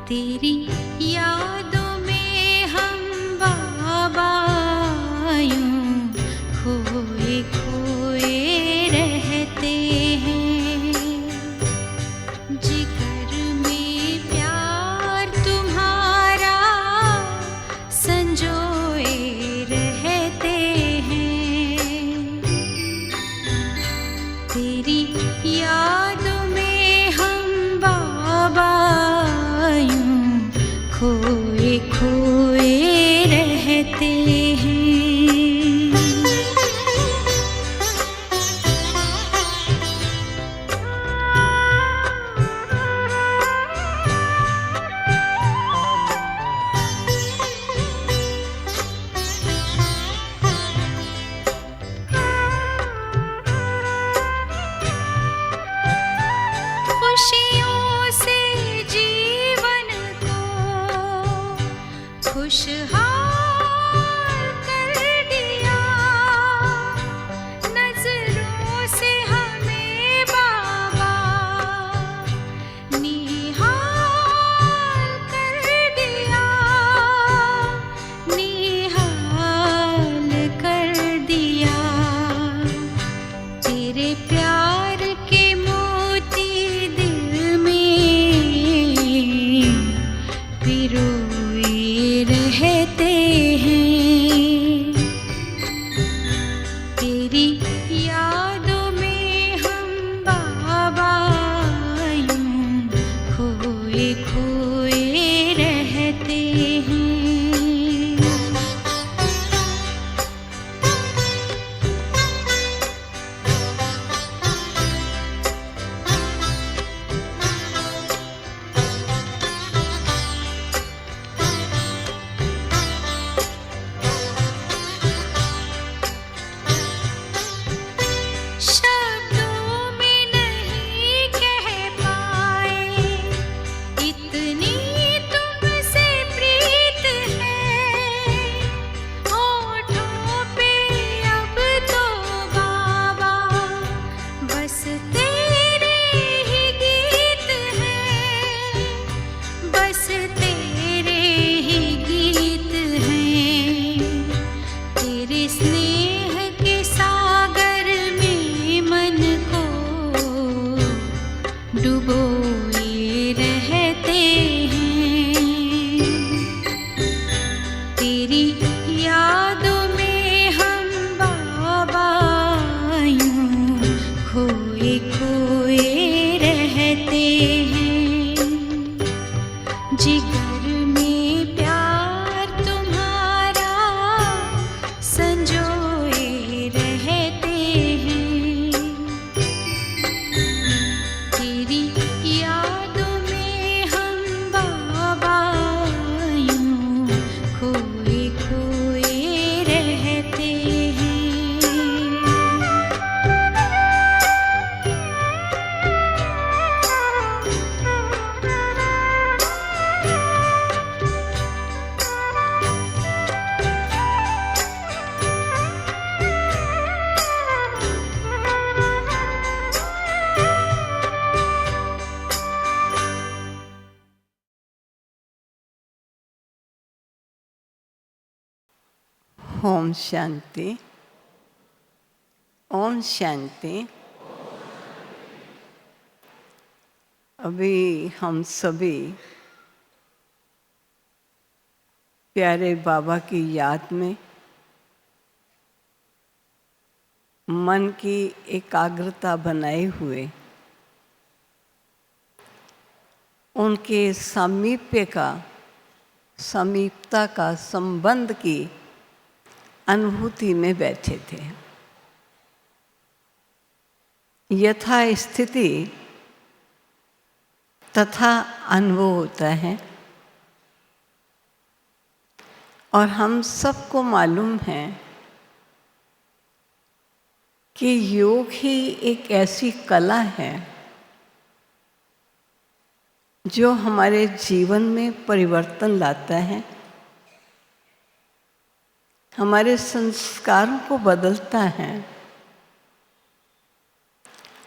तेरी यादों में हम बाबा यूं खोए खोए रहते हैं। जिगर में प्यार तुम्हारा संजोए रहते हैं। तेरी यादों में हम बाबा यूं खोए खोए रहते हैं। खुशियों से जीवन को खुशहाल कर दिया। नजरों से हमें बाबा निहाल कर दिया। निहाल कर दिया। तेरे प्यार के मोती दिल में पिरोए रहते हैं। तेरी यादों में हम बाबा यूं खोए खोए रहते हैं। शब्दों में नहीं कह पाए इतनी तुमसे प्रीत है। होठों पे अब तो बाबा बस तेरे ही गीत हैं। बस तेरे ही गीत हैं। तेरे स्नेह के सागर में मन को डुबोए रहते हैं। तेरी यादों में हम बाबा यूं खोए खोए रहते हैं। जिगर में प्यार तुम्हारा संजोए रहते हैं। तेरी यादों में हम बाबा यूं खोए खोए रहते हैं। ओम शांति। ओम शांति। अभी हम सभी प्यारे बाबा की याद में मन की एकाग्रता बनाए हुए उनके समीपता का संबंध की अनुभूति में बैठे थे। यथा स्थिति तथा अनुभव होता है और हम सबको मालूम है कि योग ही एक ऐसी कला है जो हमारे जीवन में परिवर्तन लाता है, हमारे संस्कारों को बदलता है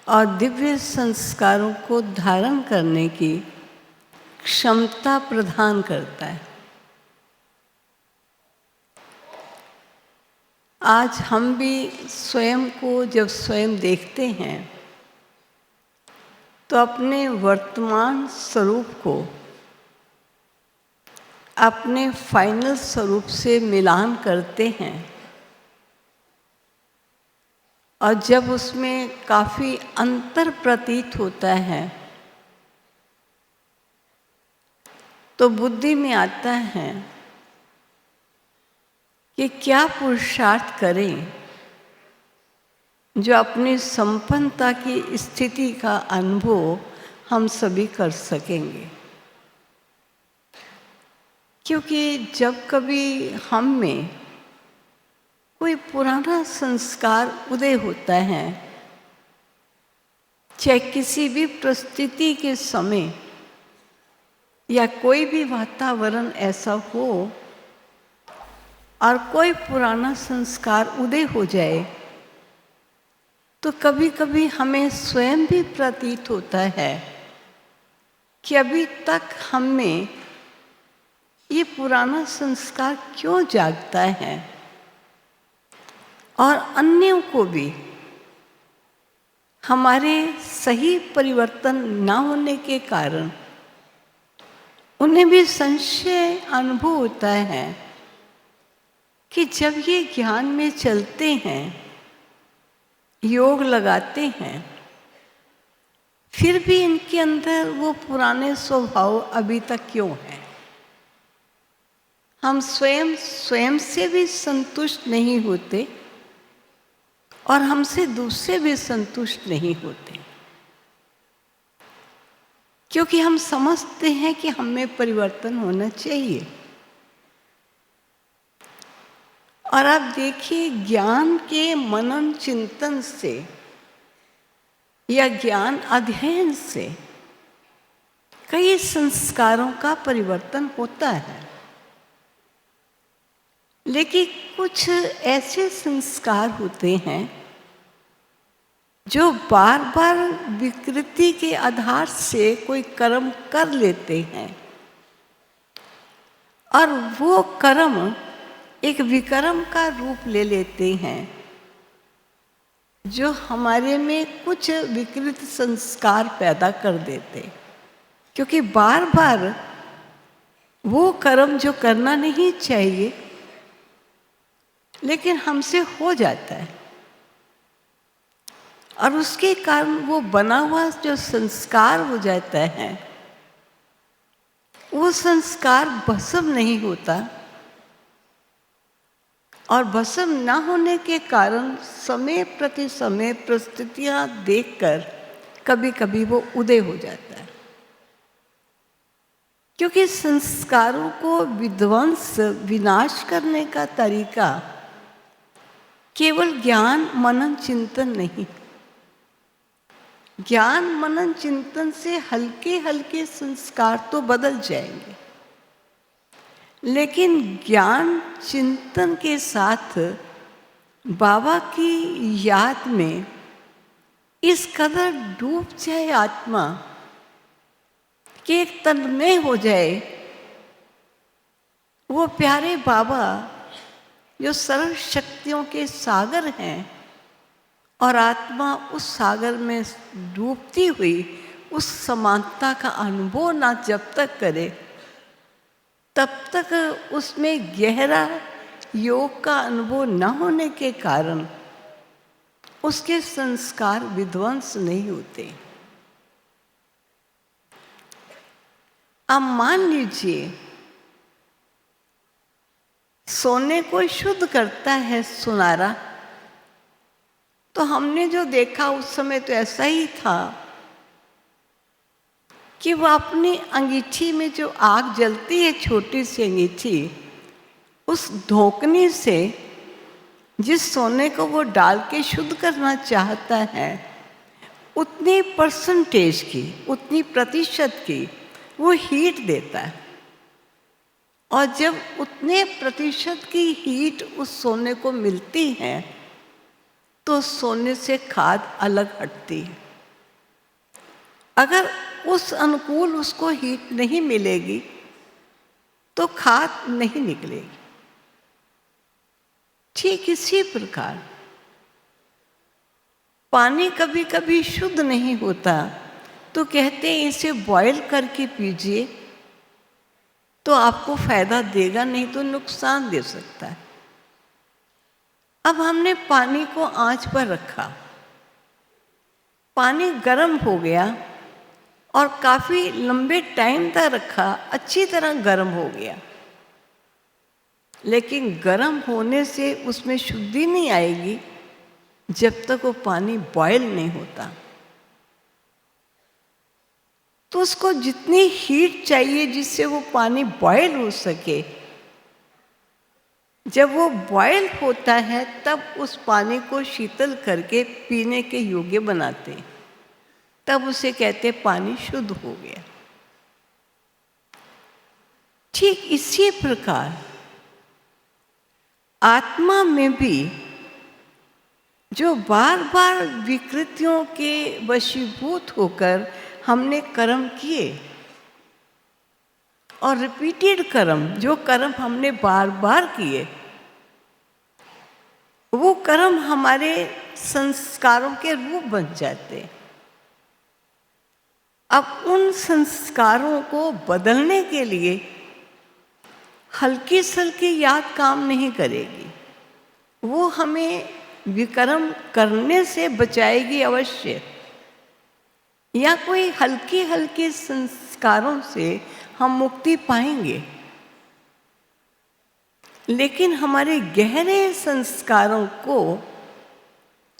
और दिव्य संस्कारों को धारण करने की क्षमता प्रदान करता है। आज हम भी स्वयं को जब स्वयं देखते हैं तो अपने वर्तमान स्वरूप को अपने फाइनल स्वरूप से मिलान करते हैं, और जब उसमें काफ़ी अंतर प्रतीत होता है तो बुद्धि में आता है कि क्या पुरुषार्थ करें जो अपनी संपन्नता की स्थिति का अनुभव हम सभी कर सकेंगे। क्योंकि जब कभी हम में कोई पुराना संस्कार उदय होता है, चाहे किसी भी परिस्थिति के समय या कोई भी वातावरण ऐसा हो और कोई पुराना संस्कार उदय हो जाए, तो कभी कभी हमें स्वयं भी प्रतीत होता है कि अभी तक हम में ये पुराना संस्कार क्यों जागता है, और अन्यों को भी हमारे सही परिवर्तन ना होने के कारण उन्हें भी संशय अनुभव होता है कि जब ये ज्ञान में चलते हैं, योग लगाते हैं, फिर भी इनके अंदर वो पुराने स्वभाव अभी तक क्यों हैं। हम स्वयं से भी संतुष्ट नहीं होते और हमसे दूसरे भी संतुष्ट नहीं होते, क्योंकि हम समझते हैं कि हमें परिवर्तन होना चाहिए। और आप देखिए, ज्ञान के मनन चिंतन से या ज्ञान अध्ययन से कई संस्कारों का परिवर्तन होता है, लेकिन कुछ ऐसे संस्कार होते हैं जो बार बार विकृति के आधार से कोई कर्म कर लेते हैं, और वो कर्म एक विकर्म का रूप ले लेते हैं, जो हमारे में कुछ विकृत संस्कार पैदा कर देते। क्योंकि बार बार वो कर्म जो करना नहीं चाहिए लेकिन हमसे हो जाता है, और उसके कारण वो बना हुआ जो संस्कार हो जाता है, वो संस्कार भस्म नहीं होता, और भस्म ना होने के कारण समय प्रति समय परिस्थितियां देखकर कभी कभी वो उदय हो जाता है। क्योंकि संस्कारों को विध्वंस विनाश करने का तरीका केवल ज्ञान मनन चिंतन नहीं। ज्ञान मनन चिंतन से हल्के हल्के संस्कार तो बदल जाएंगे, लेकिन ज्ञान चिंतन के साथ बाबा की याद में इस कदर डूब जाए आत्मा कि एक तन्मय हो जाए, वो प्यारे बाबा जो सर्व शक्तियों के सागर हैं, और आत्मा उस सागर में डूबती हुई उस समानता का अनुभव ना जब तक करे, तब तक उसमें गहरा योग का अनुभव न होने के कारण उसके संस्कार विध्वंस नहीं होते। अब मान लीजिए, सोने को शुद्ध करता है सुनारा, तो हमने जो देखा उस समय तो ऐसा ही था कि वो अपनी अंगीठी में जो आग जलती है, छोटी सी अंगीठी, उस धोकनी से जिस सोने को वो डाल के शुद्ध करना चाहता है, उतनी परसेंटेज की, उतनी प्रतिशत की वो हीट देता है, और जब उतने प्रतिशत की हीट उस सोने को मिलती है तो सोने से खाद अलग हटती है। अगर उस अनुकूल उसको हीट नहीं मिलेगी तो खाद नहीं निकलेगी। ठीक इसी प्रकार पानी कभी कभी शुद्ध नहीं होता, तो कहते हैं इसे बॉयल करके पीजिए तो आपको फायदा देगा, नहीं तो नुकसान दे सकता है। अब हमने पानी को आंच पर रखा, पानी गर्म हो गया और काफ़ी लंबे टाइम तक रखा, अच्छी तरह गर्म हो गया, लेकिन गर्म होने से उसमें शुद्धि नहीं आएगी जब तक वो पानी बॉयल नहीं होता। तो उसको जितनी हीट चाहिए जिससे वो पानी बॉयल हो सके, जब वो बॉयल होता है तब उस पानी को शीतल करके पीने के योग्य बनाते हैं, तब उसे कहते पानी शुद्ध हो गया। ठीक इसी प्रकार आत्मा में भी जो बार बार विकृतियों के वशीभूत होकर हमने कर्म किए, और रिपीटेड कर्म, जो कर्म हमने बार बार किए, वो कर्म हमारे संस्कारों के रूप बन जाते। अब उन संस्कारों को बदलने के लिए हल्की सल्की याद काम नहीं करेगी, वो हमें विकर्म करने से बचाएगी अवश्य, या कोई हल्की हल्की संस्कारों से हम मुक्ति पाएंगे, लेकिन हमारे गहरे संस्कारों को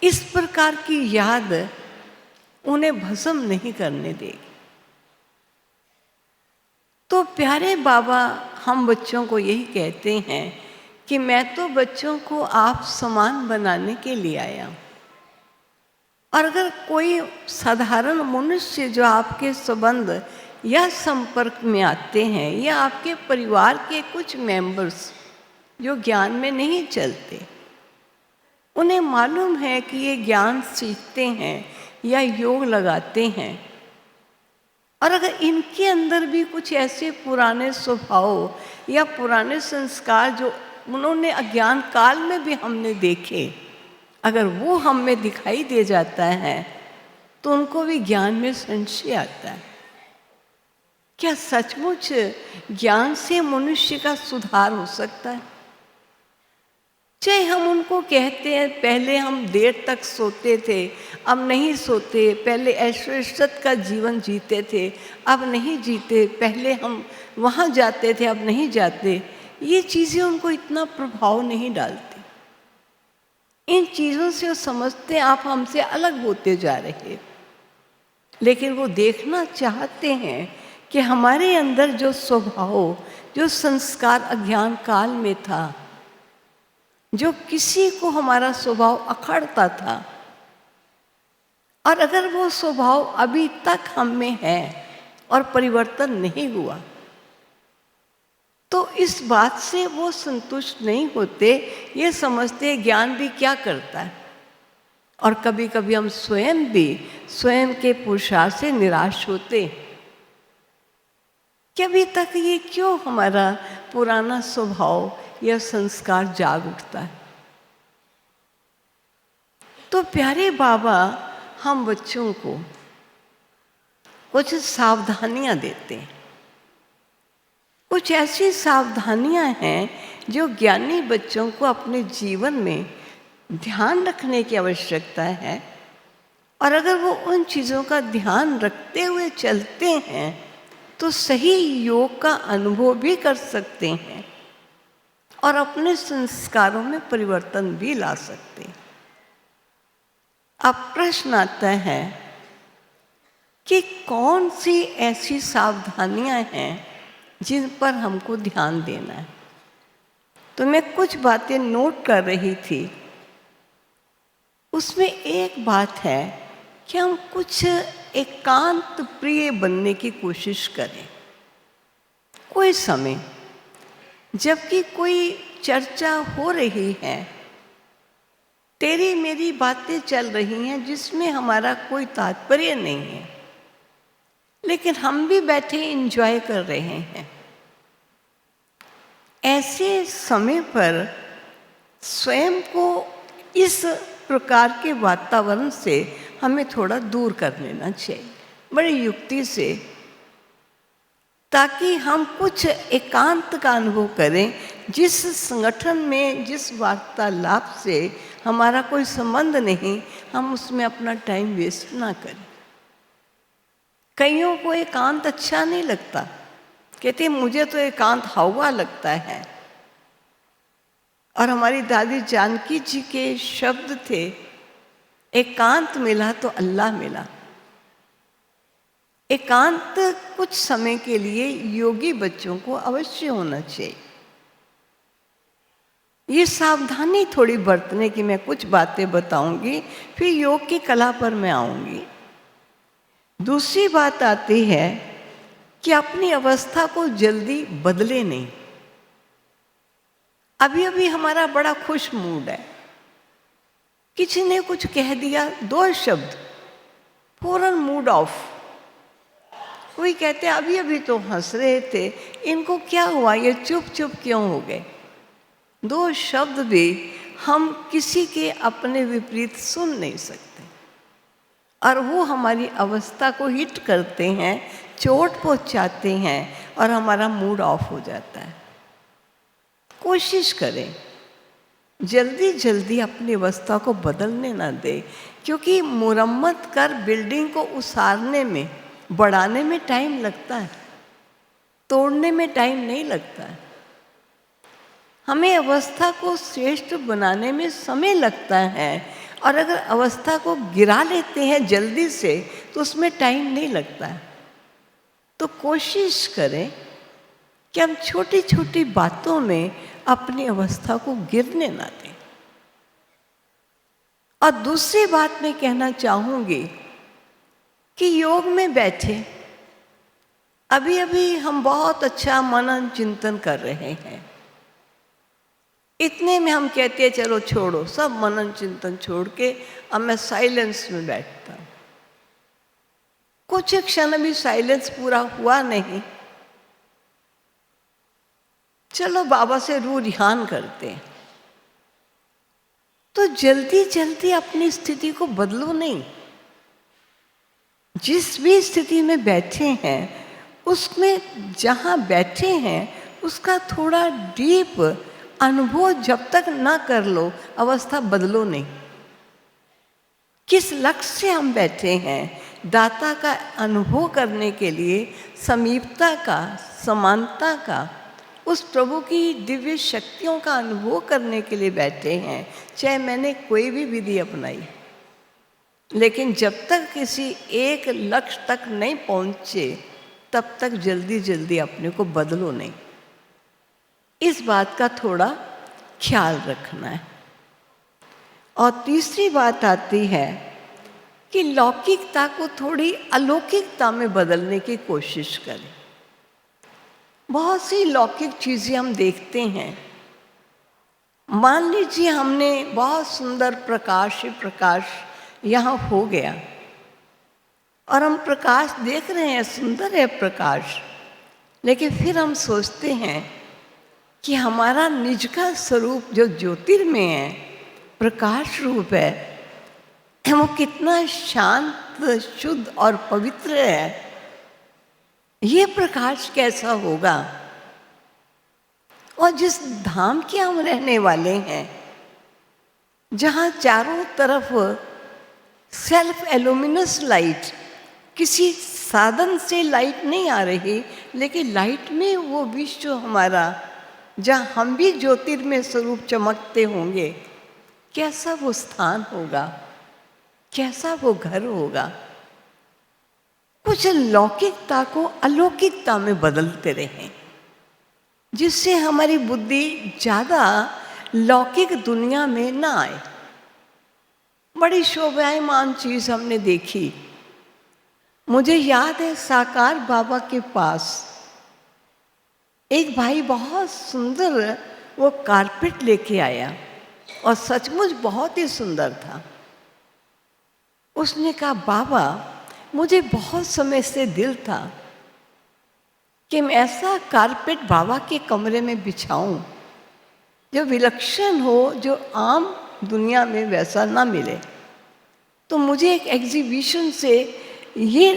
इस प्रकार की याद उन्हें भस्म नहीं करने देगी। तो प्यारे बाबा हम बच्चों को यही कहते हैं कि मैं तो बच्चों को आप समान बनाने के लिए आया हूँ, और अगर कोई साधारण मनुष्य जो आपके संबंध या संपर्क में आते हैं, या आपके परिवार के कुछ मेंबर्स जो ज्ञान में नहीं चलते, उन्हें मालूम है कि ये ज्ञान सीखते हैं या योग लगाते हैं, और अगर इनके अंदर भी कुछ ऐसे पुराने स्वभाव या पुराने संस्कार जो उन्होंने अज्ञान काल में भी हमने देखे, अगर वो हम में दिखाई दे जाता है तो उनको भी ज्ञान में संशय आता है। क्या सचमुच ज्ञान से मनुष्य का सुधार हो सकता है? चाहे हम उनको कहते हैं पहले हम देर तक सोते थे, अब नहीं सोते, पहले ऐशो इज्जत का जीवन जीते थे, अब नहीं जीते, पहले हम वहाँ जाते थे, अब नहीं जाते, ये चीज़ें उनको इतना प्रभाव नहीं डालती। इन चीज़ों से वो समझते आप हमसे अलग होते जा रहे, लेकिन वो देखना चाहते हैं कि हमारे अंदर जो स्वभाव, जो संस्कार अज्ञान काल में था, जो किसी को हमारा स्वभाव अखड़ता था, और अगर वो स्वभाव अभी तक हम में है और परिवर्तन नहीं हुआ, तो इस बात से वो संतुष्ट नहीं होते, ये समझते ज्ञान भी क्या करता है। और कभी कभी हम स्वयं भी स्वयं के पुरुषार्थ से निराश होते कि अभी तक ये क्यों हमारा पुराना स्वभाव या संस्कार जाग उठता है। तो प्यारे बाबा हम बच्चों को कुछ सावधानियां देते हैं। कुछ ऐसी सावधानियां हैं जो ज्ञानी बच्चों को अपने जीवन में ध्यान रखने की आवश्यकता है, और अगर वो उन चीज़ों का ध्यान रखते हुए चलते हैं तो सही योग का अनुभव भी कर सकते हैं और अपने संस्कारों में परिवर्तन भी ला सकते हैं। अब प्रश्न आता है कि कौन सी ऐसी सावधानियां हैं जिन पर हमको ध्यान देना है। तो मैं कुछ बातें नोट कर रही थी, उसमें एक बात है कि हम कुछ एकांत प्रिय बनने की कोशिश करें। कोई समय जबकि कोई चर्चा हो रही है, तेरी मेरी बातें चल रही हैं जिसमें हमारा कोई तात्पर्य नहीं है, लेकिन हम भी बैठे एंजॉय कर रहे हैं। ऐसे समय पर स्वयं को इस प्रकार के वातावरण से हमें थोड़ा दूर कर लेना चाहिए, बड़ी युक्ति से, ताकि हम कुछ एकांत का अनुभव करें। जिस संगठन में, जिस वार्तालाप से हमारा कोई संबंध नहीं, हम उसमें अपना टाइम वेस्ट ना करें। कईयों को एकांत अच्छा नहीं लगता, कहते मुझे तो एकांत हवा लगता है। और हमारी दादी जानकी जी के शब्द थे, एकांत मिला तो अल्लाह मिला। एकांत कुछ समय के लिए योगी बच्चों को अवश्य होना चाहिए। ये सावधानी थोड़ी बरतने की मैं कुछ बातें बताऊंगी, फिर योग की कला पर मैं आऊंगी। दूसरी बात आती है कि अपनी अवस्था को जल्दी बदले नहीं। अभी अभी हमारा बड़ा खुश मूड है, किसी ने कुछ कह दिया, 2 शब्द, फौरन मूड ऑफ। कोई कहते अभी अभी तो हंस रहे थे, इनको क्या हुआ, ये चुप चुप क्यों हो गए। 2 शब्द भी हम किसी के अपने विपरीत सुन नहीं सकते, और वो हमारी अवस्था को हिट करते हैं, चोट पहुंचाते हैं, और हमारा मूड ऑफ हो जाता है। कोशिश करें जल्दी जल्दी अपनी अवस्था को बदलने ना दें, क्योंकि मुरम्मत कर बिल्डिंग को उसारने में, बढ़ाने में टाइम लगता है, तोड़ने में टाइम नहीं लगता है। हमें अवस्था को श्रेष्ठ बनाने में समय लगता है, और अगर अवस्था को गिरा लेते हैं जल्दी से तो उसमें टाइम नहीं लगता है। तो कोशिश करें कि हम छोटी छोटी बातों में अपनी अवस्था को गिरने ना दें। और दूसरी बात मैं कहना चाहूँगी कि योग में बैठे, अभी अभी हम बहुत अच्छा मनन चिंतन कर रहे हैं, इतने में हम कहते हैं चलो छोड़ो, सब मनन चिंतन छोड़ के अब मैं साइलेंस में बैठता हूँ। कुछ क्षण भी साइलेंस पूरा हुआ नहीं, चलो बाबा से रूरिहान करते हैं। तो जल्दी जल्दी अपनी स्थिति को बदलो नहीं। जिस भी स्थिति में बैठे हैं, उसमें जहाँ बैठे हैं उसका थोड़ा डीप अनुभव जब तक ना कर लो, अवस्था बदलो नहीं। किस लक्ष्य से हम बैठे हैं, दाता का अनुभव करने के लिए, समीपता का, समानता का, उस प्रभु की दिव्य शक्तियों का अनुभव करने के लिए बैठे हैं। चाहे मैंने कोई भी विधि अपनाई, लेकिन जब तक किसी एक लक्ष्य तक नहीं पहुंचे, तब तक जल्दी जल्दी अपने को बदलो नहीं। इस बात का थोड़ा ख्याल रखना है। और तीसरी बात आती है कि लौकिकता को थोड़ी अलौकिकता में बदलने की कोशिश करें। बहुत सी लौकिक चीज़ें हम देखते हैं। मान लीजिए हमने बहुत सुंदर प्रकाश यहाँ हो गया, और हम प्रकाश देख रहे हैं, सुंदर है प्रकाश, लेकिन फिर हम सोचते हैं कि हमारा निज का स्वरूप जो ज्योतिर्मय है, प्रकाश रूप है, वो कितना शांत, शुद्ध और पवित्र है। ये प्रकाश कैसा होगा। और जिस धाम के हम रहने वाले हैं, जहाँ चारों तरफ सेल्फ एल्यूमिनस लाइट, किसी साधन से लाइट नहीं आ रही, लेकिन लाइट में वो विश्व हमारा, जहाँ हम भी ज्योतिर्मय स्वरूप चमकते होंगे, कैसा वो स्थान होगा, कैसा वो घर होगा। कुछ लौकिकता को अलौकिकता में बदलते रहें, जिससे हमारी बुद्धि ज़्यादा लौकिक दुनिया में ना आए। बड़ी शोभायमान चीज़ हमने देखी। मुझे याद है साकार बाबा के पास एक भाई बहुत सुंदर वो कारपेट लेके आया, और सचमुच बहुत ही सुंदर था। उसने कहा, बाबा मुझे बहुत समय से दिल था कि मैं ऐसा कारपेट बाबा के कमरे में बिछाऊं जो विलक्षण हो, जो आम दुनिया में वैसा ना मिले। तो मुझे एक एग्जीबिशन से ये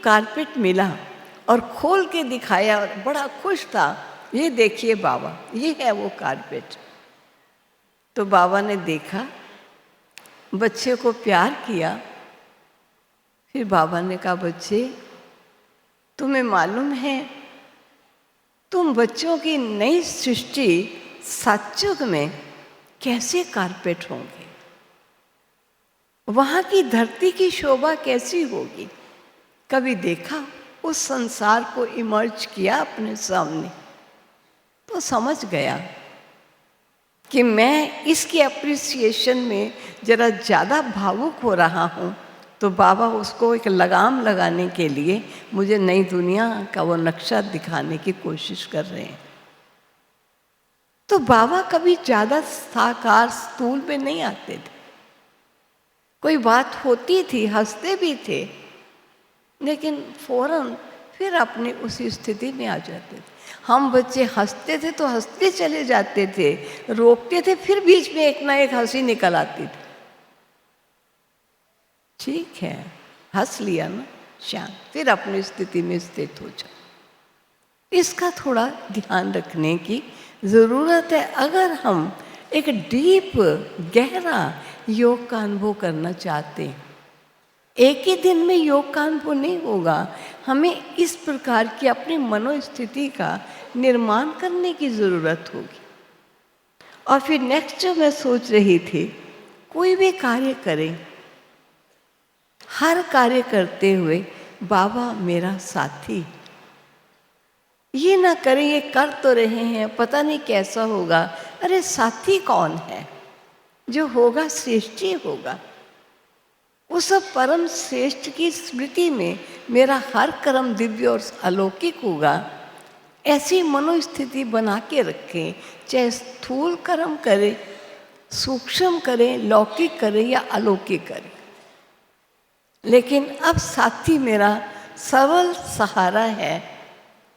कारपेट मिला और खोल के दिखाया और बड़ा खुश था, ये देखिए बाबा, ये है वो कारपेट। तो बाबा ने देखा, बच्चे को प्यार किया। फिर बाबा ने कहा, बच्चे तुम्हें मालूम है तुम बच्चों की नई सृष्टि सतयुग में कैसे कारपेट होंगे, वहाँ की धरती की शोभा कैसी होगी। कभी देखा उस संसार को इमर्ज किया अपने सामने, तो समझ गया कि मैं इसके अप्रिसिएशन में जरा ज़्यादा भावुक हो रहा हूँ। तो बाबा उसको एक लगाम लगाने के लिए मुझे नई दुनिया का वो नक्शा दिखाने की कोशिश कर रहे हैं। तो बाबा कभी ज़्यादा साकार स्थूल में नहीं आते थे। कोई बात होती थी, हंसते भी थे, लेकिन फौरन फिर अपनी उसी स्थिति में आ जाते थे। हम बच्चे हंसते थे तो हंसते चले जाते थे, रोकते थे फिर बीच में एक ना एक हंसी निकल आती थी। ठीक है, हंस लिया ना, शांत, फिर अपनी स्थिति में स्थित हो जाओ। इसका थोड़ा ध्यान रखने की ज़रूरत है अगर हम एक डीप गहरा योग का अनुभव करना चाहते हैं। एक ही दिन में योग का अनुभव नहीं होगा, हमें इस प्रकार की अपनी मनोस्थिति का निर्माण करने की ज़रूरत होगी। और फिर नेक्स्ट जो मैं सोच रही थी, कोई भी कार्य करें, हर कार्य करते हुए बाबा मेरा साथी, ये ना करें ये कर तो रहे हैं पता नहीं कैसा होगा। अरे साथी कौन है, जो होगा श्रेष्ठ ही होगा। उस परम श्रेष्ठ की स्मृति में मेरा हर कर्म दिव्य और अलौकिक होगा। ऐसी मनोस्थिति बना के रखें, चाहे स्थूल कर्म करें, सूक्ष्म करें, लौकिक करें या अलौकिक करें। लेकिन अब साथी मेरा सबल सहारा है,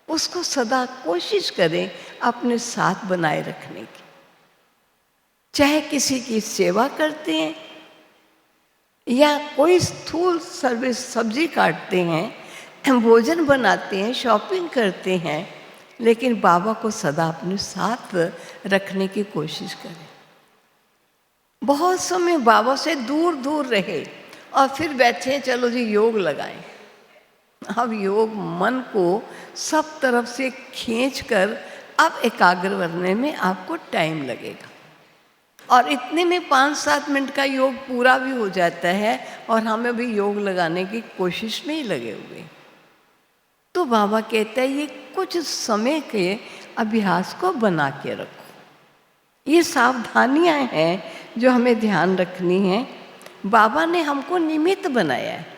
उसको सदा कोशिश करें अपने साथ बनाए रखने की। चाहे किसी की सेवा करते हैं या कोई स्थूल सर्विस, सब्जी काटते हैं, भोजन बनाते हैं, शॉपिंग करते हैं, लेकिन बाबा को सदा अपने साथ रखने की कोशिश करें। बहुत समय बाबा से दूर दूर रहे और फिर बैठे चलो जी योग लगाएं। अब योग मन को सब तरफ से खींचकर अब एकाग्र करने में आपको टाइम लगेगा और इतने में 5-7 मिनट का योग पूरा भी हो जाता है और हमें भी योग लगाने की कोशिश में ही लगे हुए। तो बाबा कहता है ये कुछ समय के अभ्यास को बना के रखो। ये सावधानियां हैं जो हमें ध्यान रखनी है। बाबा ने हमको निमित्त बनाया है।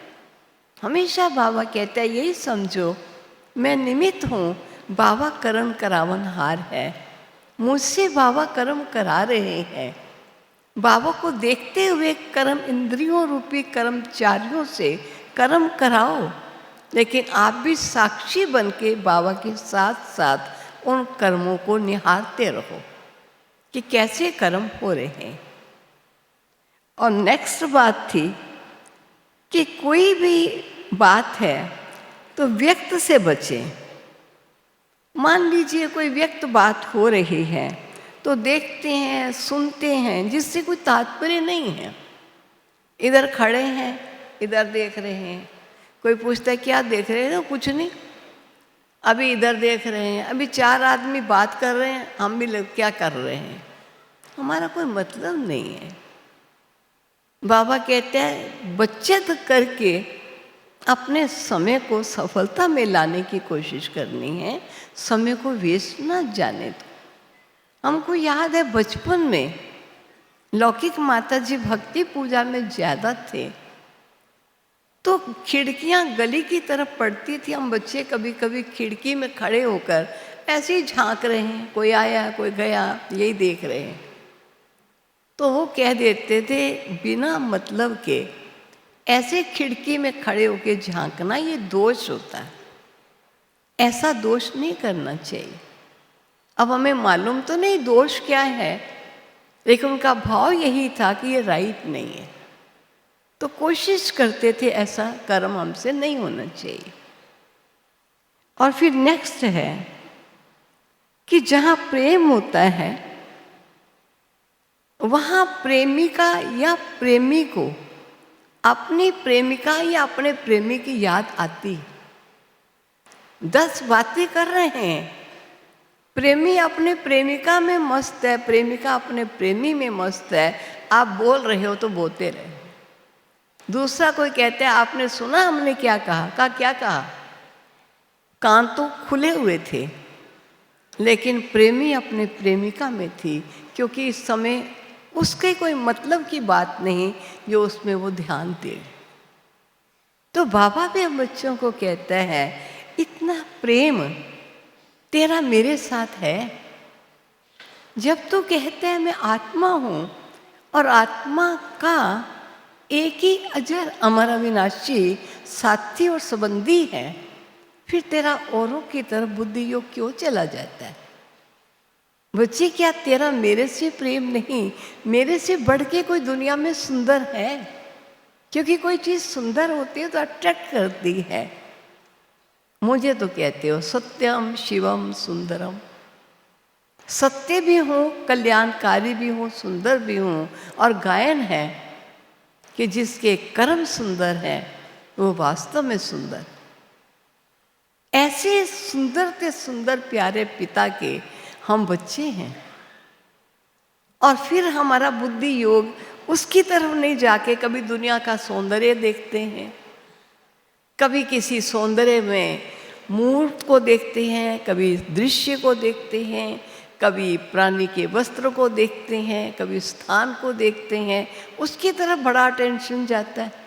हमेशा बाबा कहता है यही समझो मैं निमित्त हूँ, बाबा कर्म करावनहार है। मुझसे बाबा कर्म करा रहे हैं। बाबा को देखते हुए कर्म इंद्रियों रूपी कर्मचारियों से कर्म कराओ, लेकिन आप भी साक्षी बन के बाबा के साथ साथ उन कर्मों को निहारते रहो कि कैसे कर्म हो रहे हैं। और नेक्स्ट बात थी कि कोई भी बात है तो व्यक्त से बचें। मान लीजिए कोई व्यक्त बात हो रही है तो देखते हैं, सुनते हैं, जिससे कोई तात्पर्य नहीं है। इधर खड़े हैं, इधर देख रहे हैं, कोई पूछता है क्या देख रहे हैं, कुछ नहीं, अभी इधर देख रहे हैं, अभी 4 आदमी बात कर रहे हैं, हम भी लोग क्या कर रहे हैं, हमारा कोई मतलब नहीं है। बाबा कहते हैं बचत करके अपने समय को सफलता में लाने की कोशिश करनी है, समय को वेस्ट ना जाने दो। हमको याद है बचपन में लौकिक माता जी भक्ति पूजा में ज़्यादा थे, तो खिड़कियां गली की तरफ पड़ती थी। हम बच्चे कभी कभी खिड़की में खड़े होकर ऐसे ही झांक रहे हैं, कोई आया कोई गया, यही देख रहे हैं। तो वो कह देते थे बिना मतलब के ऐसे खिड़की में खड़े होके झांकना ये दोष होता है। ऐसा दोष नहीं करना चाहिए। अब हमें मालूम तो नहीं दोष क्या है, लेकिन उनका भाव यही था कि ये राइट नहीं है, तो कोशिश करते थे ऐसा कर्म हमसे नहीं होना चाहिए। और फिर नेक्स्ट है कि जहाँ प्रेम होता है वहाँ प्रेमिका या प्रेमी को अपनी प्रेमिका या अपने प्रेमी की याद आती है। 10 बातें कर रहे हैं, प्रेमी अपने प्रेमिका में मस्त है, प्रेमिका अपने प्रेमी में मस्त है, आप बोल रहे हो तो बोलते रहे। दूसरा कोई कहता है आपने सुना हमने क्या कहा? क्या कहा? कान तो खुले हुए थे, लेकिन प्रेमी अपने प्रेमिका में थी, क्योंकि इस समय उसके कोई मतलब की बात नहीं जो उसमें वो ध्यान दे। तो बाबा भी हम बच्चों को कहता है इतना प्रेम तेरा मेरे साथ है। जब तू कहते है मैं आत्मा हूँ और आत्मा का एक ही अजर अमर अविनाशी साथी और संबंधी है, फिर तेरा औरों की तरफ बुद्धि योग क्यों चला जाता है? बच्चे, क्या तेरा मेरे से प्रेम नहीं, मेरे से बढ़ के कोई दुनिया में सुंदर है? क्योंकि कोई चीज़ सुंदर होती है तो अट्रैक्ट करती है। मुझे तो कहते हो सत्यम शिवम सुंदरम, सत्य भी हूँ, कल्याणकारी भी हूँ, सुंदर भी हूँ। और गायन है कि जिसके कर्म सुंदर है वो वास्तव में सुंदर। ऐसे सुंदर से सुंदर प्यारे पिता के हम बच्चे हैं, और फिर हमारा बुद्धि योग उसकी तरफ नहीं जाके कभी दुनिया का सौंदर्य देखते हैं, कभी किसी सौंदर्य में मूर्त को देखते हैं, कभी दृश्य को देखते हैं, कभी प्राणी के वस्त्र को देखते हैं, कभी स्थान को देखते हैं, उसकी तरफ बड़ा अटेंशन जाता है।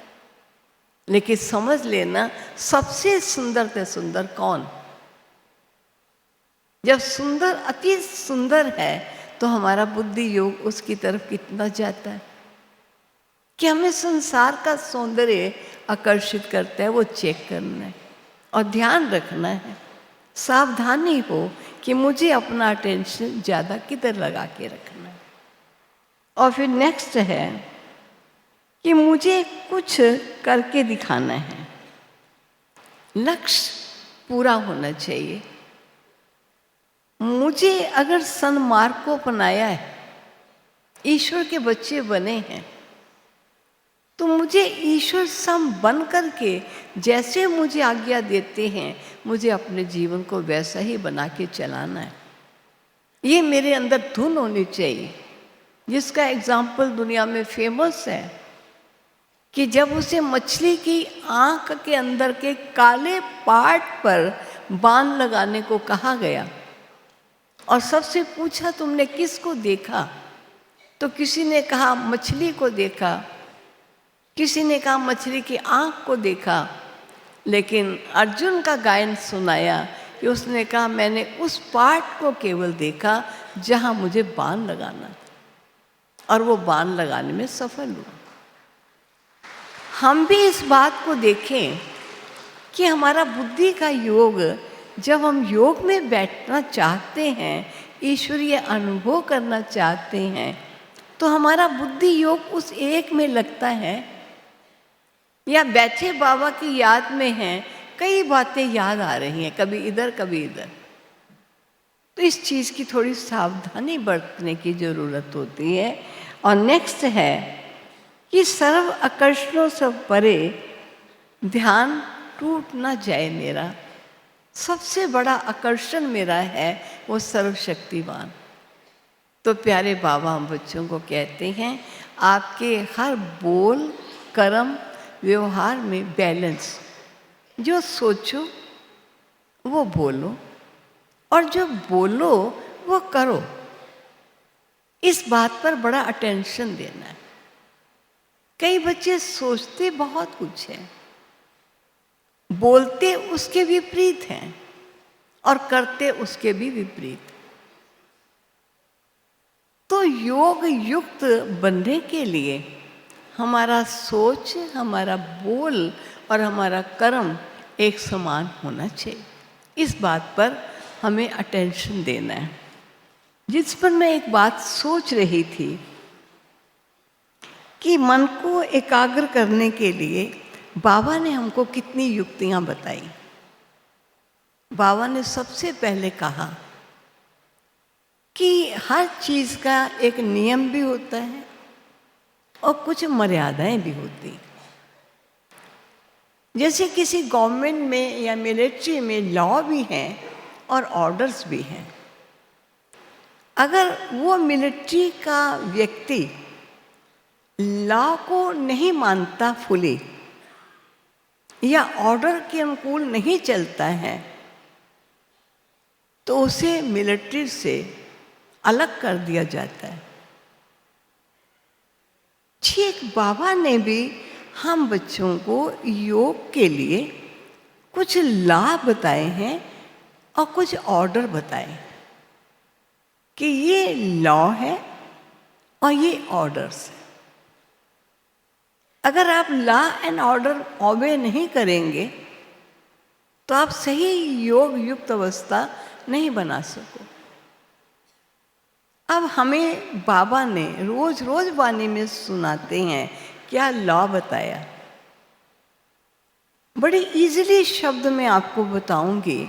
लेकिन समझ लेना सबसे सुंदर से सुंदर कौन? जब सुंदर अति सुंदर है तो हमारा बुद्धि योग उसकी तरफ कितना जाता है कि हमें संसार का सौंदर्य आकर्षित करता है, वो चेक करना है और ध्यान रखना है, सावधानी हो कि मुझे अपना अटेंशन ज़्यादा किधर लगा के रखना है। और फिर नेक्स्ट है कि मुझे कुछ करके दिखाना है, लक्ष्य पूरा होना चाहिए। मुझे अगर सन्मार्ग को अपनाया है, ईश्वर के बच्चे बने हैं, तो मुझे ईश्वर सम बन करके जैसे मुझे आज्ञा देते हैं मुझे अपने जीवन को वैसा ही बना के चलाना है। ये मेरे अंदर धुन होनी चाहिए, जिसका एग्जाम्पल दुनिया में फेमस है कि जब उसे मछली की आँख के अंदर के काले पार्ट पर बाण लगाने को कहा गया और सबसे पूछा तुमने किसको देखा, तो किसी ने कहा मछली को देखा, किसी ने कहा मछली की आँख को देखा। लेकिन अर्जुन का गायन सुनाया कि उसने कहा मैंने उस पार्ट को केवल देखा जहाँ मुझे बाण लगाना था, और वो बाण लगाने में सफल हुआ। हम भी इस बात को देखें कि हमारा बुद्धि का योग, जब हम योग में बैठना चाहते हैं, ईश्वरीय अनुभव करना चाहते हैं, तो हमारा बुद्धि योग उस एक में लगता है, या बैठे बाबा की याद में हैं, कई बातें याद आ रही हैं, कभी इधर कभी इधर। तो इस चीज़ की थोड़ी सावधानी बरतने की ज़रूरत होती है। और नेक्स्ट है कि सर्व आकर्षणों से परे ध्यान टूट ना जाए। मेरा सबसे बड़ा आकर्षण मेरा है वो सर्वशक्तिवान। तो प्यारे बाबा हम बच्चों को कहते हैं आपके हर बोल कर्म व्यवहार में बैलेंस, जो सोचो वो बोलो और जो बोलो वो करो, इस बात पर बड़ा अटेंशन देना है। कई बच्चे सोचते बहुत कुछ है, बोलते उसके विपरीत हैं और करते उसके भी विपरीत। तो योग युक्त बनने के लिए हमारा सोच, हमारा बोल और हमारा कर्म एक समान होना चाहिए। इस बात पर हमें अटेंशन देना है। जिस पर मैं एक बात सोच रही थी कि मन को एकाग्र करने के लिए बाबा ने हमको कितनी युक्तियां बताई। बाबा ने सबसे पहले कहा कि हर चीज़ का एक नियम भी होता है और कुछ मर्यादाएं भी होती हैं। जैसे किसी गवर्नमेंट में या मिलिट्री में लॉ भी हैं और ऑर्डर्स भी हैं। अगर वो मिलिट्री का व्यक्ति लॉ को नहीं मानता फुली या ऑर्डर के अनुकूल नहीं चलता है तो उसे मिलिट्री से अलग कर दिया जाता है। ठीक बाबा ने भी हम बच्चों को योग के लिए कुछ लॉ बताए हैं और कुछ ऑर्डर बताए कि ये लॉ है और ये ऑर्डर्स है। अगर आप लॉ एंड ऑर्डर ऑबे नहीं करेंगे तो आप सही योग युक्त अवस्था नहीं बना सको। अब हमें बाबा ने रोज रोज वाणी में सुनाते हैं, क्या लॉ बताया। बड़ी इजीली शब्द में आपको बताऊंगी।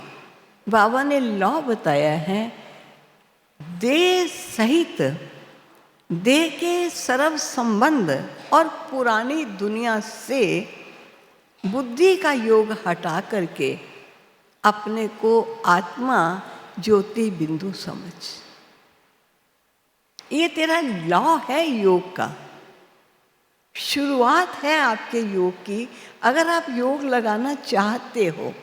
बाबा ने लॉ बताया है, देह सहित देह के सर्व संबंध और पुरानी दुनिया से बुद्धि का योग हटा करके अपने को आत्मा ज्योति बिंदु समझ। ये तेरा लॉ है योग का, शुरुआत है आपके योग की। अगर आप योग लगाना चाहते हो,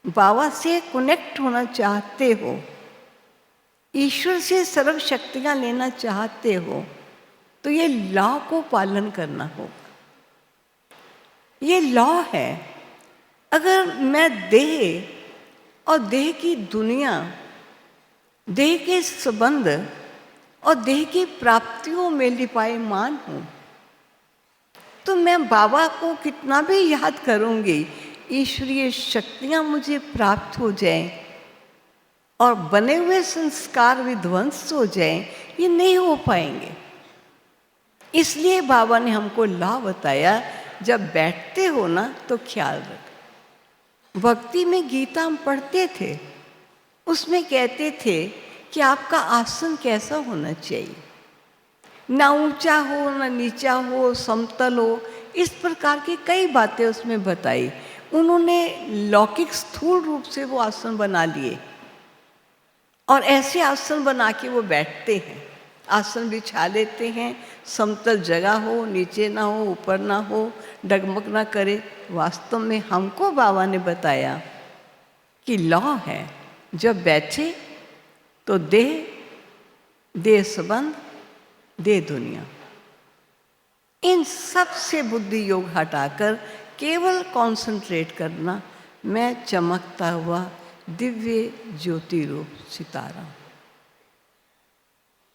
बाबा से कनेक्ट होना चाहते हो, ईश्वर से सर्व शक्तियाँ लेना चाहते हो, तो ये लॉ को पालन करना होगा। ये लॉ है। अगर मैं देह और देह की दुनिया, देह के संबंध और देह की प्राप्तियों में लिपायमान हूँ तो मैं बाबा को कितना भी याद करूँगी, ईश्वरीय शक्तियाँ मुझे प्राप्त हो जाएं और बने हुए संस्कार विध्वंस हो जाएं, ये नहीं हो पाएंगे। इसलिए बाबा ने हमको लॉ बताया, जब बैठते हो ना तो ख्याल रख। भक्ति में गीता हम पढ़ते थे, उसमें कहते थे कि आपका आसन कैसा होना चाहिए, ना ऊंचा हो ना नीचा हो, समतल हो। इस प्रकार की कई बातें उसमें बताई। उन्होंने लौकिक स्थूल रूप से वो आसन बना लिए और ऐसे आसन बना के वो बैठते हैं। आसन बिछा लेते हैं, समतल जगह हो, नीचे ना हो, ऊपर ना हो, डगमग ना करे। वास्तव में हमको बाबा ने बताया कि लॉ है, जब बैठे तो देह संबंध, देह दुनिया, इन सब से बुद्धि योग हटाकर केवल कंसंट्रेट करना, मैं चमकता हुआ दिव्य ज्योति रूप सितारा।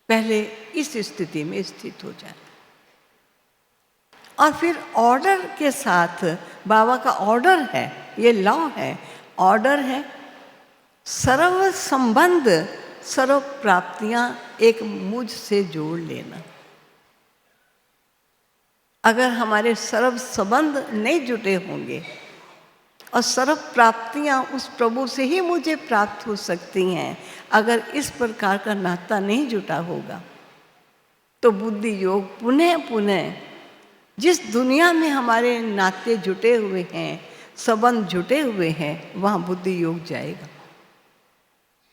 पहले इस स्थिति में स्थित हो जाए और फिर ऑर्डर के साथ, बाबा का ऑर्डर है, ये लॉ है, ऑर्डर है, सर्व संबंध सर्व प्राप्तियां एक मुझ से जोड़ लेना। अगर हमारे सर्व संबंध नहीं जुटे होंगे और सर्व प्राप्तियां उस प्रभु से ही मुझे प्राप्त हो सकती हैं, अगर इस प्रकार का नाता नहीं जुटा होगा तो बुद्धि योग पुनः पुनः जिस दुनिया में हमारे नाते जुटे हुए हैं, संबंध जुटे हुए हैं, वहाँ बुद्धि योग जाएगा।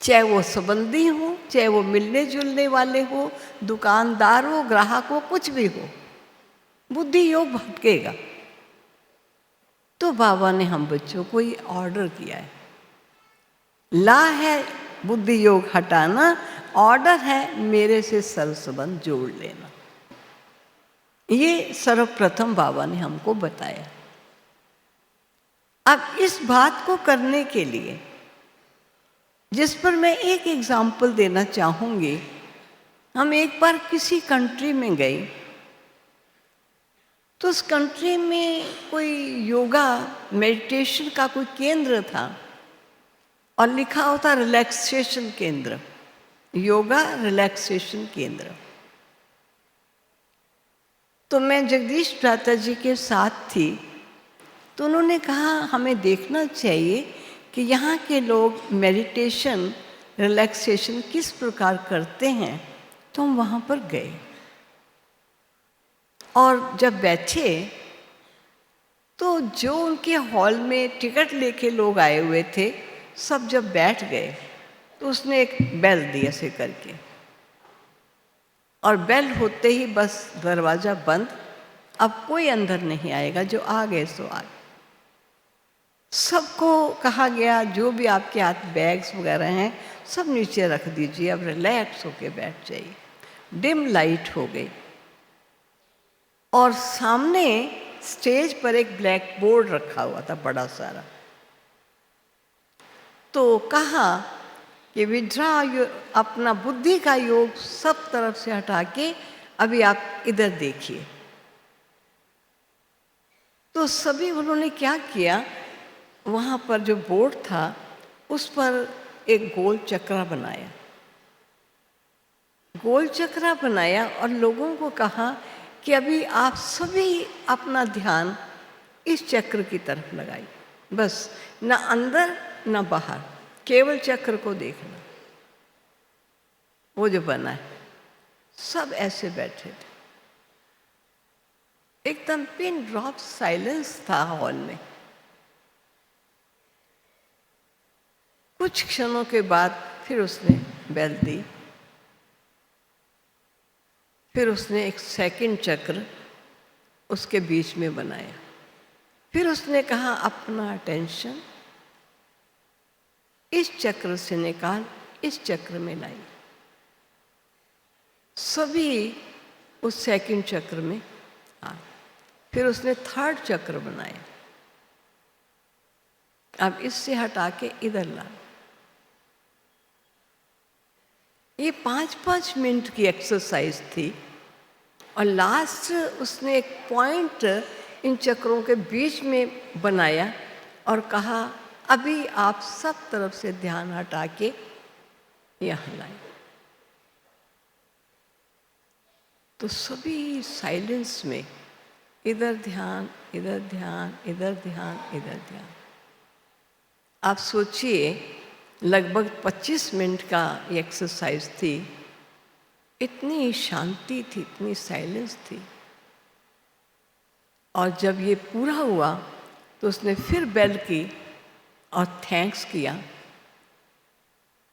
चाहे वो संबंधी हो, चाहे वो मिलने जुलने वाले हो, दुकानदार हो, ग्राहक हो, कुछ भी हो, बुद्धि योग भटकेगा। तो बाबा ने हम बच्चों को ये ऑर्डर किया है। ला है बुद्धि योग हटाना, ऑर्डर है मेरे से सर्व संबंध जोड़ लेना। ये सर्वप्रथम बाबा ने हमको बताया। अब इस बात को करने के लिए, जिस पर मैं एक एग्जाम्पल देना चाहूँगी, हम एक बार किसी कंट्री में गए तो उस कंट्री में कोई योगा मेडिटेशन का कोई केंद्र था और लिखा होता रिलैक्सेशन केंद्र, योगा रिलैक्सेशन केंद्र। तो मैं जगदीश भ्राता जी के साथ थी, तो उन्होंने कहा हमें देखना चाहिए कि यहाँ के लोग मेडिटेशन रिलैक्सेशन किस प्रकार करते हैं। तो हम वहाँ पर गए और जब बैठे तो जो उनके हॉल में टिकट लेके लोग आए हुए थे, सब जब बैठ गए तो उसने एक बेल दी ऐसे करके, और बेल होते ही बस दरवाज़ा बंद, अब कोई अंदर नहीं आएगा, जो आ गए सो आ गए। सबको कहा गया जो भी आपके हाथ बैग्स वगैरह हैं सब नीचे रख दीजिए, अब रिलैक्स होके बैठ जाइए। डिम लाइट हो गई और सामने स्टेज पर एक ब्लैक बोर्ड रखा हुआ था बड़ा सारा। तो कहा कि विड्रा अपना बुद्धि का योग सब तरफ से हटा के अभी आप इधर देखिए। तो सभी उन्होंने क्या किया, वहाँ पर जो बोर्ड था उस पर एक गोल चक्रा बनाया, गोल चक्रा बनाया और लोगों को कहा कि अभी आप सभी अपना ध्यान इस चक्र की तरफ लगाइए, बस ना अंदर ना बाहर, केवल चक्र को देखना। वो जो बना है, सब ऐसे बैठे थे, एकदम पिन ड्रॉप साइलेंस था हॉल में। कुछ क्षणों के बाद फिर उसने बेल दी, फिर उसने एक सेकंड चक्र उसके बीच में बनाया, फिर उसने कहा अपना अटेंशन इस चक्र से निकाल इस चक्र में लाई। सभी उस सेकंड चक्र में आ, फिर उसने थर्ड चक्र बनाया, अब इससे हटा के इधर ला। ये 5-5 मिनट की एक्सरसाइज थी और लास्ट उसने एक पॉइंट इन चक्रों के बीच में बनाया और कहा अभी आप सब तरफ से ध्यान हटा के यहाँ लाएं। तो सभी साइलेंस में इधर ध्यान, इधर ध्यान, इधर ध्यान, इधर ध्यान। आप सोचिए लगभग 25 मिनट का ये एक्सरसाइज थी, इतनी शांति थी, इतनी साइलेंस थी। और जब ये पूरा हुआ तो उसने फिर बेल की और थैंक्स किया।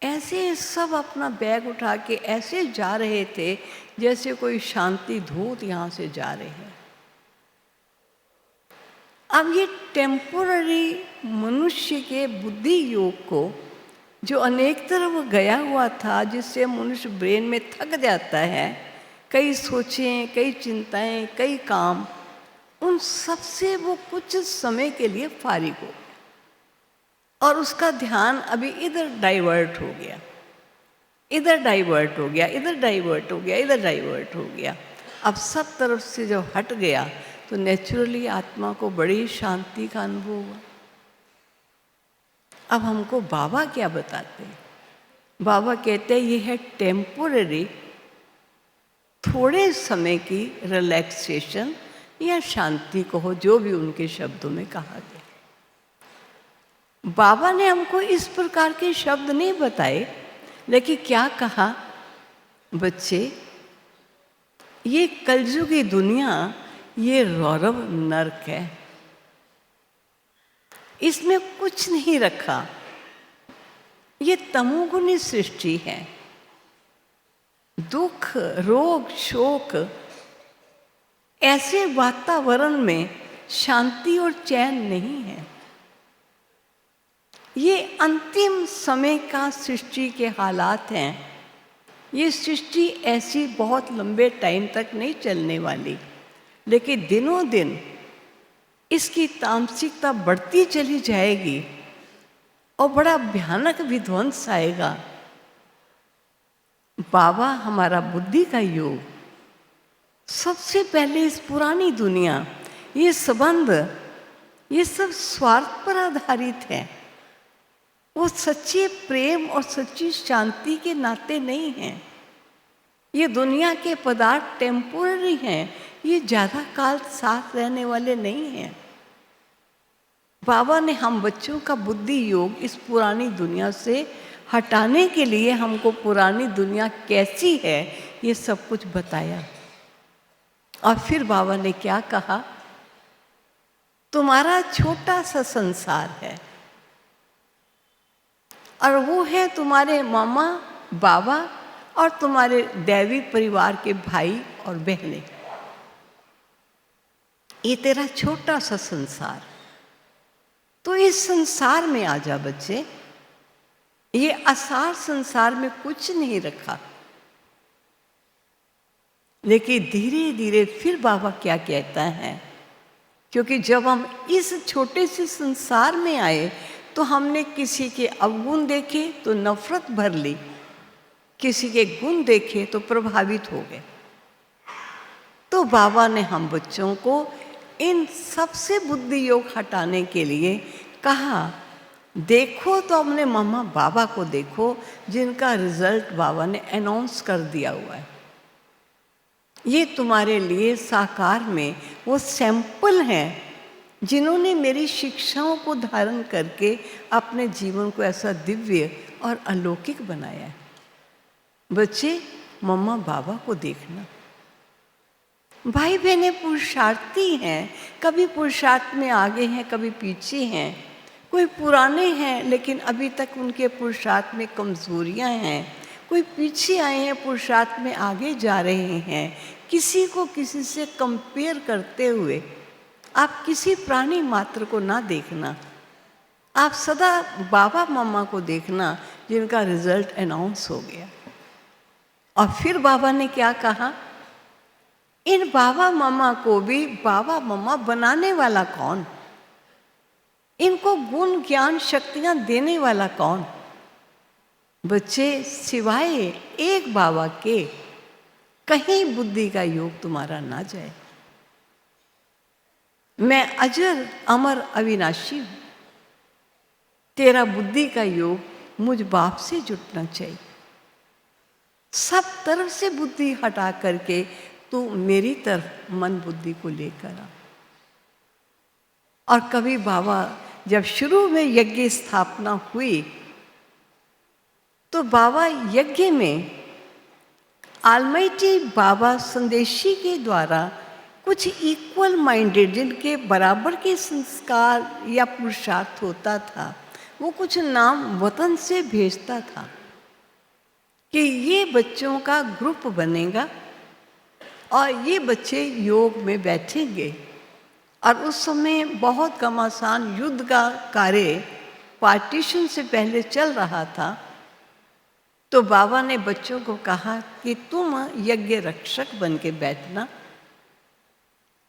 ऐसे सब अपना बैग उठा के ऐसे जा रहे थे जैसे कोई शांति दूत यहाँ से जा रहे हैं। अब ये टेम्पोररी मनुष्य के बुद्धि योग को जो अनेक तरफ गया हुआ था, जिससे मनुष्य ब्रेन में थक जाता है, कई सोचें, कई चिंताएं, कई काम, उन सब से वो कुछ समय के लिए फारिग हो गया और उसका ध्यान अभी इधर डाइवर्ट हो गया, इधर डाइवर्ट हो गया, इधर डाइवर्ट हो गया, इधर डाइवर्ट हो गया। अब सब तरफ से जब हट गया तो नेचुरली आत्मा को बड़ी शांति का अनुभव हुआ। अब हमको बाबा क्या बताते हैं? बाबा कहते हैं ये है टेम्पोररी, थोड़े समय की रिलैक्सेशन या शांति कहो, जो भी उनके शब्दों में कहा गया। बाबा ने हमको इस प्रकार के शब्द नहीं बताए, लेकिन क्या कहा, बच्चे ये कलयुगी दुनिया ये रौरव नरक है, इसमें कुछ नहीं रखा, ये तमोगुणी सृष्टि है। दुख, रोग, शोक, ऐसे वातावरण में शांति और चैन नहीं है। ये अंतिम समय का सृष्टि के हालात हैं। ये सृष्टि ऐसी बहुत लंबे टाइम तक नहीं चलने वाली, लेकिन दिनों दिन इसकी तामसिकता बढ़ती चली जाएगी और बड़ा भयानक विध्वंस आएगा। बाबा हमारा बुद्धि का योग सबसे पहले इस पुरानी दुनिया, ये संबंध, ये सब स्वार्थ पर आधारित है। वो सच्चे प्रेम और सच्ची शांति के नाते नहीं हैं। ये दुनिया के पदार्थ टेम्पोररी हैं, ये ज़्यादा काल साथ रहने वाले नहीं हैं। बाबा ने हम बच्चों का बुद्धि योग इस पुरानी दुनिया से हटाने के लिए हमको पुरानी दुनिया कैसी है ये सब कुछ बताया। और फिर बाबा ने क्या कहा, तुम्हारा छोटा सा संसार है और वो है तुम्हारे मामा बाबा और तुम्हारे दैवी परिवार के भाई और बहनें। ये तेरा छोटा सा संसार। तो इस संसार में आ जा बच्चे। ये असार संसार में कुछ नहीं रखा। लेकिन धीरे धीरे फिर बाबा क्या कहता है, क्योंकि जब हम इस छोटे से संसार में आए तो हमने किसी के अवगुण देखे तो नफरत भर ली, किसी के गुण देखे तो प्रभावित हो गए। तो बाबा ने हम बच्चों को इन सबसे बुद्धि योग हटाने के लिए कहा, देखो तो अपने मम्मा बाबा को देखो जिनका रिजल्ट बाबा ने अनाउंस कर दिया हुआ है। ये तुम्हारे लिए साकार में वो सैंपल हैं जिन्होंने मेरी शिक्षाओं को धारण करके अपने जीवन को ऐसा दिव्य और अलौकिक बनाया है। बच्चे, मम्मा बाबा को देखना। भाई बहनें पुरुषार्थी हैं, कभी पुरुषार्थ में आगे हैं, कभी पीछे हैं। कोई पुराने हैं लेकिन अभी तक उनके पुरुषार्थ में कमजोरियां हैं, कोई पीछे आए हैं पुरुषार्थ में आगे जा रहे हैं। किसी को किसी से कंपेयर करते हुए आप किसी प्राणी मात्र को ना देखना। आप सदा बाबा मम्मा को देखना जिनका रिजल्ट अनाउंस हो गया। और फिर बाबा ने क्या कहा, इन बाबा मम्मा को भी बाबा मम्मा बनाने वाला कौन, इनको गुण ज्ञान शक्तियां देने वाला कौन। बच्चे, सिवाय एक बाबा के कहीं बुद्धि का योग तुम्हारा ना जाए। मैं अजर अमर अविनाशी हूं, तेरा बुद्धि का योग मुझ बाप से जुटना चाहिए। सब तरफ से बुद्धि हटा करके तू मेरी तरफ मन बुद्धि को लेकर आ। और कभी बाबा जब शुरू में यज्ञ स्थापना हुई तो बाबा यज्ञ में आलमाइटी बाबा संदेशी के द्वारा कुछ इक्वल माइंडेड जिनके बराबर के संस्कार या पुरुषार्थ होता था, वो कुछ नाम वतन से भेजता था कि ये बच्चों का ग्रुप बनेगा और ये बच्चे योग में बैठेंगे। और उस समय बहुत घमासान युद्ध का कार्य पार्टीशन से पहले चल रहा था। तो बाबा ने बच्चों को कहा कि तुम यज्ञ रक्षक बन के बैठना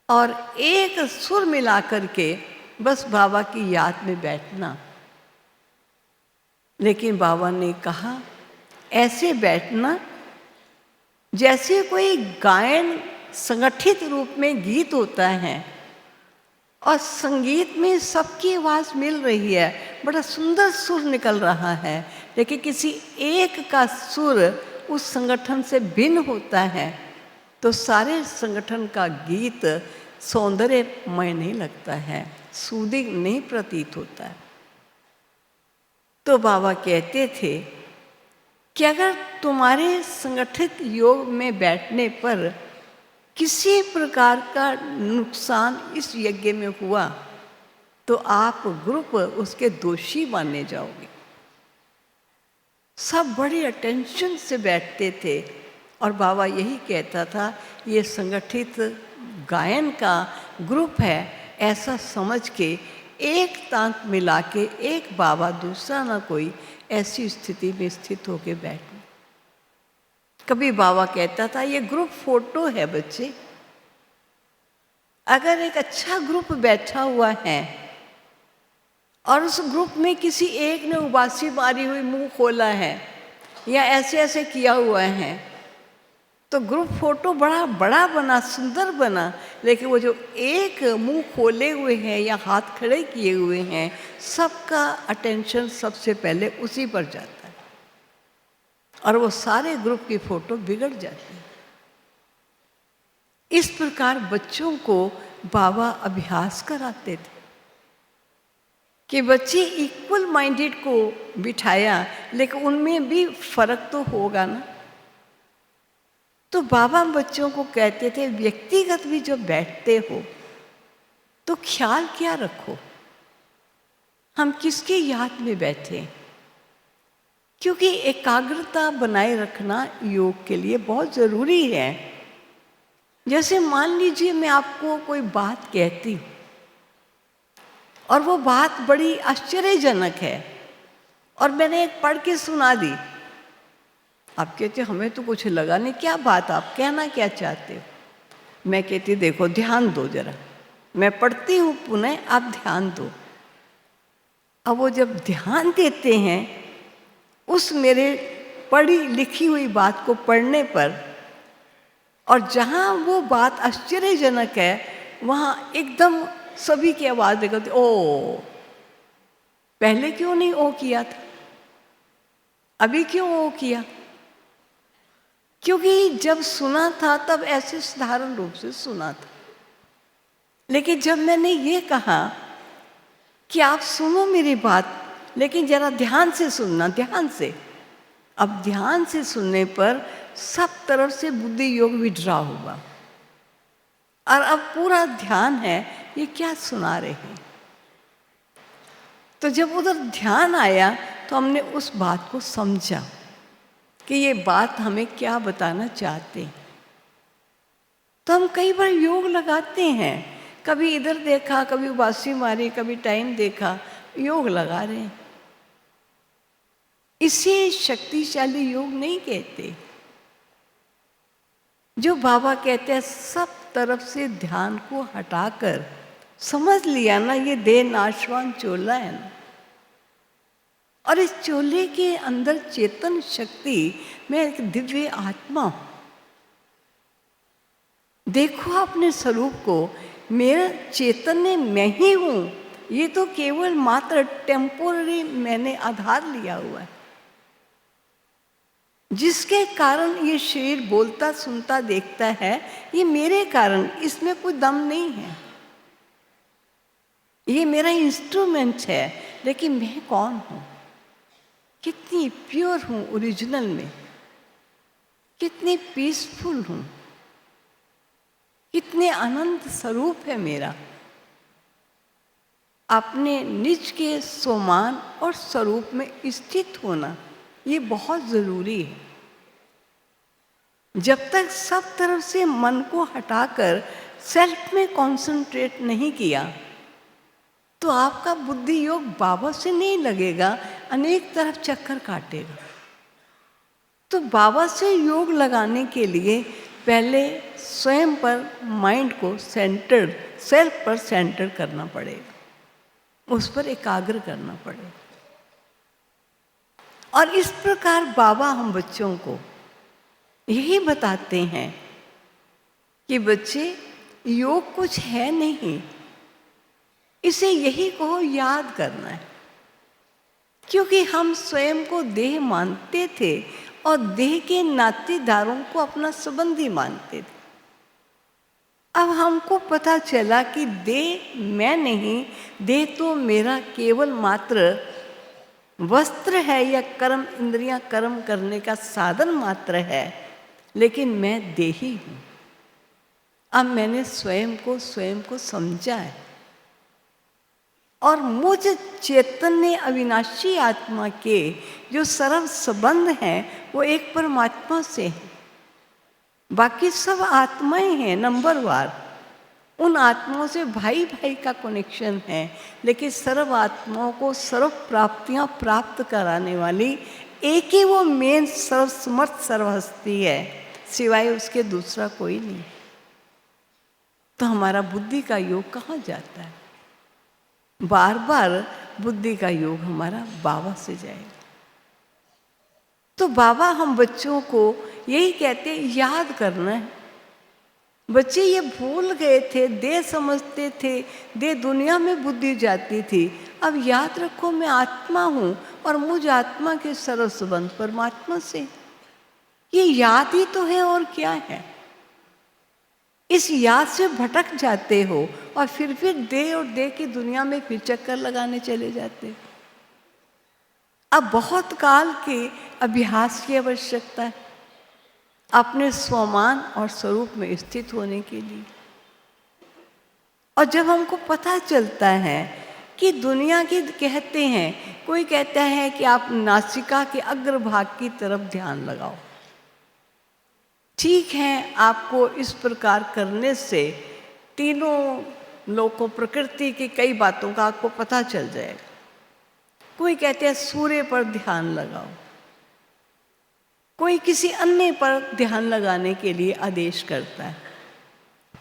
और एक सुर मिला करके बस बाबा की याद में बैठना। लेकिन बाबा ने कहा ऐसे बैठना जैसे कोई गायन संगठित रूप में गीत होता है और संगीत में सबकी आवाज़ मिल रही है, बड़ा सुंदर सुर निकल रहा है, लेकिन किसी एक का सुर उस संगठन से भिन्न होता है तो सारे संगठन का गीत सौंदर्यमय नहीं लगता है, सूदिंग नहीं प्रतीत होता है। तो बाबा कहते थे कि अगर तुम्हारे संगठित योग में बैठने पर किसी प्रकार का नुकसान इस यज्ञ में हुआ तो आप ग्रुप उसके दोषी माने जाओगे। सब बड़ी अटेंशन से बैठते थे और बाबा यही कहता था ये संगठित गायन का ग्रुप है, ऐसा समझ के एक तांत मिला के एक बाबा दूसरा ना कोई ऐसी स्थिति में स्थित होके बैठना। कभी बाबा कहता था ये ग्रुप फोटो है बच्चे, अगर एक अच्छा ग्रुप बैठा हुआ है और उस ग्रुप में किसी एक ने उबासी मारी हुई मुंह खोला है या ऐसे ऐसे किया हुआ है तो ग्रुप फोटो बड़ा बड़ा बना, सुंदर बना, लेकिन वो जो एक मुंह खोले हुए हैं या हाथ खड़े किए हुए हैं, सबका अटेंशन सबसे पहले उसी पर जाता है और वो सारे ग्रुप की फोटो बिगड़ जाती है। इस प्रकार बच्चों को बाबा अभ्यास कराते थे कि बच्चे इक्वल माइंडेड को बिठाया, लेकिन उनमें भी फर्क तो होगा ना। तो बाबा बच्चों को कहते थे व्यक्तिगत भी जब बैठते हो तो ख्याल क्या रखो, हम किसकी याद में बैठे, क्योंकि एकाग्रता बनाए रखना योग के लिए बहुत ज़रूरी है। जैसे मान लीजिए मैं आपको कोई बात कहती हूँ और वो बात बड़ी आश्चर्यजनक है और मैंने एक पढ़ के सुना दी। आप कहते हमें तो कुछ लगा नहीं, क्या बात आप कहना क्या चाहते हो। मैं कहती देखो ध्यान दो जरा, मैं पढ़ती हूँ पुनः, आप ध्यान दो। अब वो जब ध्यान देते हैं उस मेरे पढ़ी लिखी हुई बात को पढ़ने पर, और जहाँ वो बात आश्चर्यजनक है वहाँ एकदम सभी की आवाज़ निकलती, ओ पहले क्यों नहीं ओ किया था, अभी क्यों ओ किया। क्योंकि जब सुना था तब ऐसे साधारण रूप से सुना था, लेकिन जब मैंने ये कहा कि आप सुनो मेरी बात, लेकिन जरा ध्यान से सुनना, ध्यान से। अब ध्यान से सुनने पर सब तरफ से बुद्धि योग विड्रा हुआ और अब पूरा ध्यान है ये क्या सुना रहे हैं। तो जब उधर ध्यान आया तो हमने उस बात को समझा कि ये बात हमें क्या बताना चाहते हैं। तो हम कई बार योग लगाते हैं, कभी इधर देखा, कभी उबासी मारी, कभी टाइम देखा, योग लगा रहे हैं। इसे शक्तिशाली योग नहीं कहते। जो बाबा कहते हैं सब तरफ से ध्यान को हटाकर समझ लिया ना, ये देह नाशवान चोला है ना, और इस चोले के अंदर चेतन शक्ति में एक दिव्य आत्मा हूं। देखो अपने स्वरूप को, मेरा चैतन्य मैं ही हूं, ये तो केवल मात्र टेम्पोररी मैंने आधार लिया हुआ है, जिसके कारण ये शरीर बोलता सुनता देखता है, ये मेरे कारण, इसमें कोई दम नहीं है। ये मेरा इंस्ट्रूमेंट है, लेकिन मैं कौन हूं, कितनी प्योर हूं ओरिजिनल में, कितनी पीसफुल हूं, कितने अनंत स्वरूप है मेरा। अपने निज के सोमान और स्वरूप में स्थित होना ये बहुत ज़रूरी है। जब तक सब तरफ से मन को हटाकर सेल्फ में कंसंट्रेट नहीं किया तो आपका बुद्धि योग बाबा से नहीं लगेगा, अनेक तरफ चक्कर काटेगा। तो बाबा से योग लगाने के लिए पहले स्वयं पर माइंड को सेंटर्ड, सेल्फ पर सेंटर करना पड़ेगा, उस पर एकाग्र करना पड़ेगा। और इस प्रकार बाबा हम बच्चों को यही बताते हैं कि बच्चे योग कुछ है नहीं, इसे यही कहो याद करना है। क्योंकि हम स्वयं को देह मानते थे और देह के नातेदारों को अपना संबंधी मानते थे। अब हमको पता चला कि देह मैं नहीं, देह तो मेरा केवल मात्र वस्त्र है या कर्म इंद्रियां कर्म करने का साधन मात्र है, लेकिन मैं देही हूँ। अब मैंने स्वयं को समझा है और मुझ चैतन्य अविनाशी आत्मा के जो सर्व संबंध हैं वो एक परमात्मा से है, बाकी सब आत्माएं हैं नंबरवार। उन आत्माओं से भाई भाई का कनेक्शन है, लेकिन सर्व आत्माओं को सर्व प्राप्तियां प्राप्त कराने वाली एक ही वो मेन सर्वसमर्थ सर्वहस्ती है, सिवाय उसके दूसरा कोई नहीं। तो हमारा बुद्धि का योग कहाँ जाता है? बार बार बुद्धि का योग हमारा बाबा से जाएगा। तो बाबा हम बच्चों को यही कहते हैं, याद करना है। बच्चे ये भूल गए थे, दे समझते थे, दे दुनिया में बुद्धि जाती थी। अब याद रखो मैं आत्मा हूँ और मुझ आत्मा के सरस संबंध परमात्मा से। ये याद ही तो है और क्या है। इस याद से भटक जाते हो और फिर दे और दे की दुनिया में फिर चक्कर लगाने चले जाते हो। अब बहुत काल के अभ्यास की आवश्यकता है अपने स्वमान और स्वरूप में स्थित होने के लिए। और जब हमको पता चलता है कि दुनिया की कहते हैं, कोई कहता है कि आप नासिका के अग्रभाग की तरफ ध्यान लगाओ। ठीक है, आपको इस प्रकार करने से तीनों लोगों, प्रकृति की कई बातों का आपको पता चल जाएगा। कोई कहते हैं सूर्य पर ध्यान लगाओ, कोई किसी अन्य पर ध्यान लगाने के लिए आदेश करता है।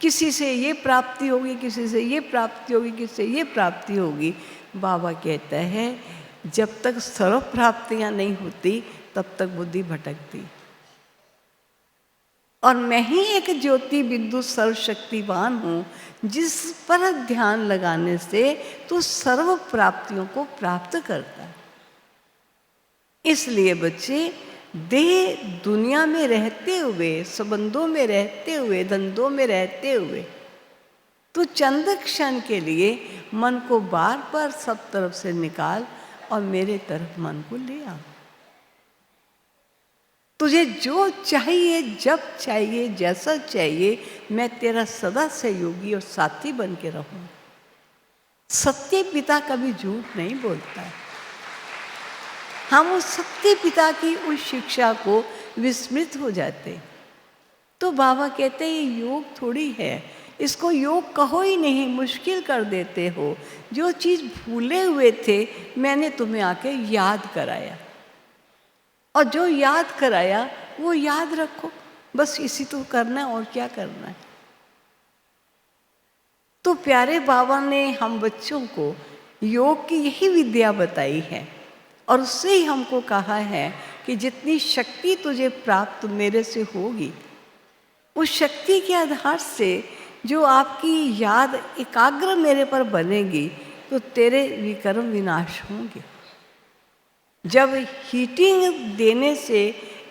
किसी से ये प्राप्ति होगी, किसी से ये प्राप्ति होगी, किसी से ये प्राप्ति होगी। बाबा कहता है जब तक सर्व प्राप्तियां नहीं होती तब तक बुद्धि भटकती। और मैं ही एक ज्योति बिंदु सर्वशक्तिवान हूँ जिस पर ध्यान लगाने से तो सर्व प्राप्तियों को प्राप्त करता है। इसलिए बच्चे, देह दुनिया में रहते हुए, संबंधों में रहते हुए, धंधों में रहते हुए, तो चंद क्षण के लिए मन को बार बार सब तरफ से निकाल और मेरे तरफ मन को ले आ। तुझे जो चाहिए, जब चाहिए, जैसा चाहिए, मैं तेरा सदा सहयोगी और साथी बन के रहूं। सत्य पिता कभी झूठ नहीं बोलता है। हम उस सत्य पिता की उस शिक्षा को विस्मृत हो जाते। तो बाबा कहते हैं ये योग थोड़ी है, इसको योग कहो ही नहीं, मुश्किल कर देते हो। जो चीज़ भूले हुए थे मैंने तुम्हें आके याद कराया, और जो याद कराया वो याद रखो। बस इसी तो करना है, और क्या करना है। तो प्यारे बाबा ने हम बच्चों को योग की यही विद्या बताई है, और उससे ही हमको कहा है कि जितनी शक्ति तुझे प्राप्त मेरे से होगी, उस शक्ति के आधार से जो आपकी याद एकाग्र मेरे पर बनेगी तो तेरे विकर्म विनाश होंगे। जब हीटिंग देने से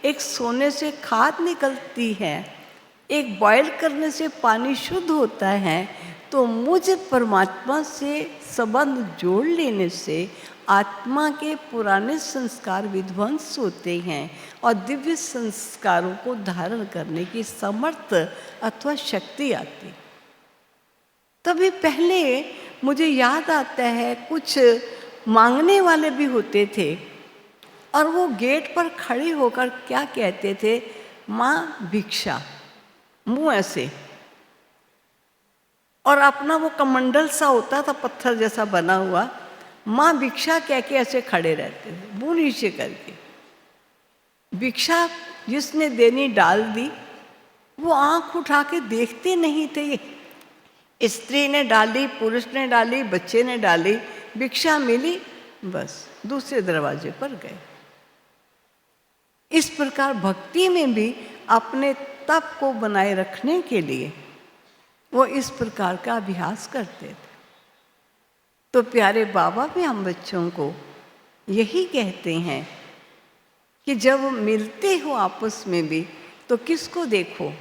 एक सोने से खाद निकलती है, एक बॉयल करने से पानी शुद्ध होता है, तो मुझ परमात्मा से संबंध जोड़ लेने से आत्मा के पुराने संस्कार विध्वंस होते हैं और दिव्य संस्कारों को धारण करने की समर्थ अथवा शक्ति आती। तभी पहले मुझे याद आता है कुछ मांगने वाले भी होते थे, और वो गेट पर खड़े होकर क्या कहते थे, माँ भिक्षा, मुँह ऐसे, और अपना वो कमंडल सा होता था पत्थर जैसा बना हुआ, माँ भिक्षा कह के ऐसे खड़े रहते थे मुँह नीचे करके। भिक्षा जिसने देनी डाल दी, वो आँख उठा के देखते नहीं थे। ये स्त्री ने डाली, पुरुष ने डाली, बच्चे ने डाली, भिक्षा मिली, बस दूसरे दरवाजे पर गए। इस प्रकार भक्ति में भी अपने तप को बनाए रखने के लिए वो इस प्रकार का अभ्यास करते थे। तो प्यारे बाबा भी हम बच्चों को यही कहते हैं कि जब मिलते हो आपस में भी तो किसको देखो,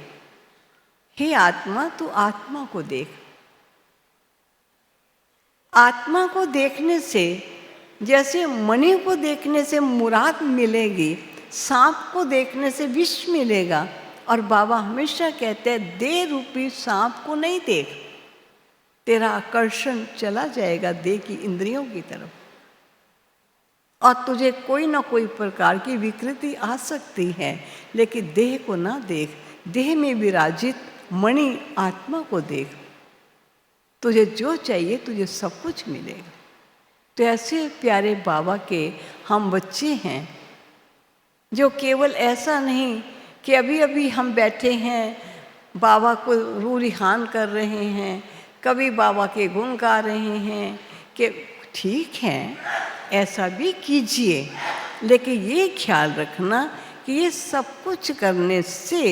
हे आत्मा तू आत्मा को देख। आत्मा को देखने से जैसे मणि को देखने से मुराद मिलेगी, सांप को देखने से विष मिलेगा। और बाबा हमेशा कहते हैं देह रूपी सांप को नहीं देख, तेरा आकर्षण चला जाएगा देह की इंद्रियों की तरफ, और तुझे कोई ना कोई प्रकार की विकृति आ सकती है, लेकिन देह को ना देख। देह में विराजित मणि आत्मा को देख, तुझे जो चाहिए तुझे सब कुछ मिलेगा। तो ऐसे प्यारे बाबा के हम बच्चे हैं जो केवल ऐसा नहीं कि अभी अभी हम बैठे हैं बाबा को रूरिहान कर रहे हैं, कभी बाबा के गुण गा रहे हैं, कि ठीक है ऐसा भी कीजिए, लेकिन ये ख्याल रखना कि ये सब कुछ करने से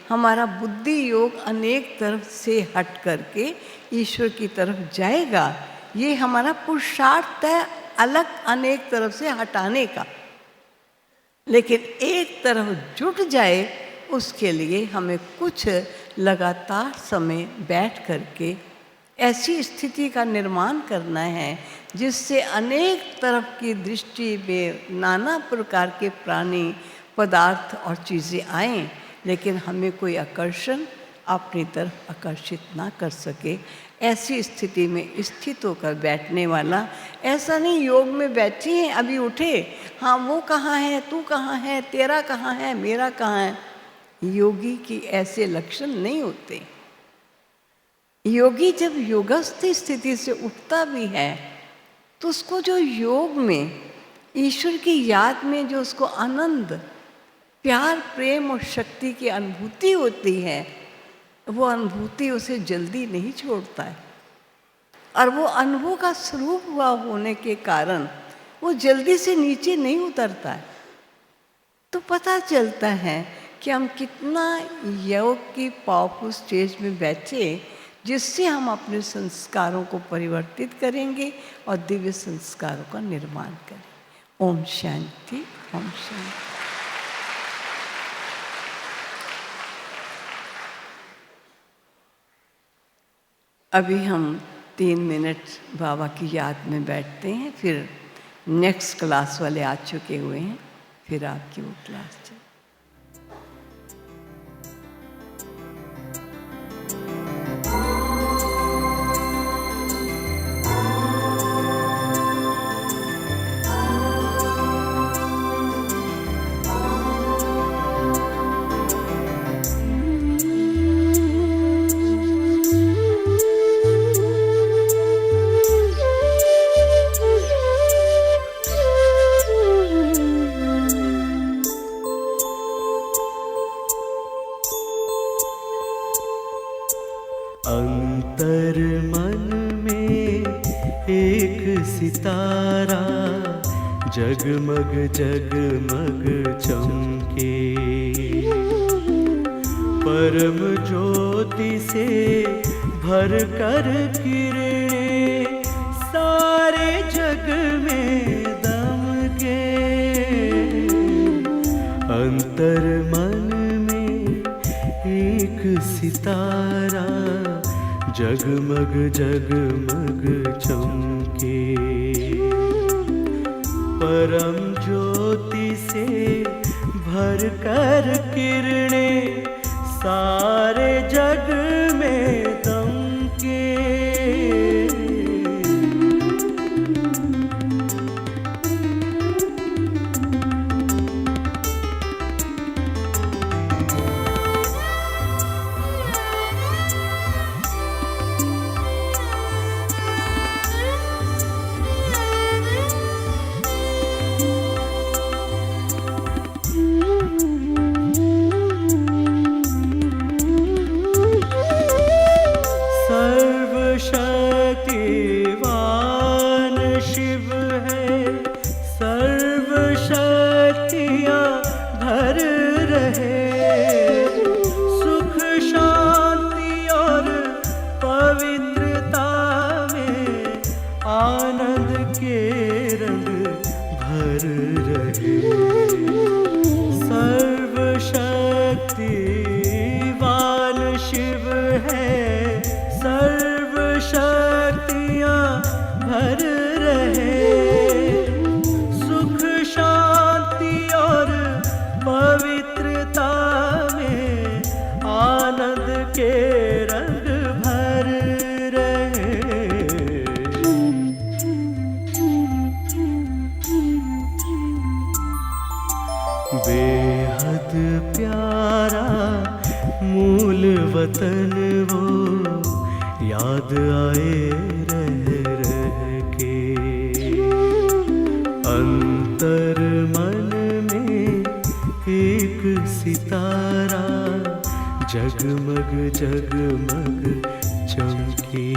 हमारा बुद्धि योग अनेक तरफ से हट करके ईश्वर की तरफ जाएगा। ये हमारा पुरुषार्थ है अलग अनेक तरफ से हटाने का, लेकिन एक तरफ जुट जाए उसके लिए हमें कुछ लगातार समय बैठ करके ऐसी स्थिति का निर्माण करना है जिससे अनेक तरफ की दृष्टि में नाना प्रकार के प्राणी पदार्थ और चीज़ें आएं, लेकिन हमें कोई आकर्षण अपनी तरफ आकर्षित ना कर सके। ऐसी स्थिति में स्थित होकर बैठने वाला, ऐसा नहीं योग में बैठे हैं अभी उठे, हाँ वो कहाँ है, तू कहाँ है, तेरा कहाँ है, मेरा कहाँ है। योगी की ऐसे लक्षण नहीं होते। योगी जब योगस्थ स्थिति से उठता भी है तो उसको जो योग में ईश्वर की याद में जो उसको आनंद, प्यार, प्रेम और शक्ति की अनुभूति होती है, वो अनुभूति उसे जल्दी नहीं छोड़ता है। और वो अनुभव का स्वरूप हुआ होने के कारण वो जल्दी से नीचे नहीं उतरता है। तो पता चलता है कि हम कितना योग की पावरफुल स्टेज में बैठे, जिससे हम अपने संस्कारों को परिवर्तित करेंगे और दिव्य संस्कारों का निर्माण करें। ओम शांति, ओम शांति। अभी हम 3 मिनट बाबा की याद में बैठते हैं, फिर नेक्स्ट क्लास वाले आ चुके हुए हैं, फिर आपकी वो क्लास चले। अंतर मन में एक सितारा जगमग जगमग चमके, परम ज्योति से भर कर किरणें सारे जग में दमके। अंतर मन में एक सितारा जगमग जगमग चमके, परम ज्योति से भर कर किरणें सारे जग में दमके। बेहद प्यारा मूल वतन वो याद आए रह रह के। अंतर मन में एक सितारा जगमग जगमग चमके।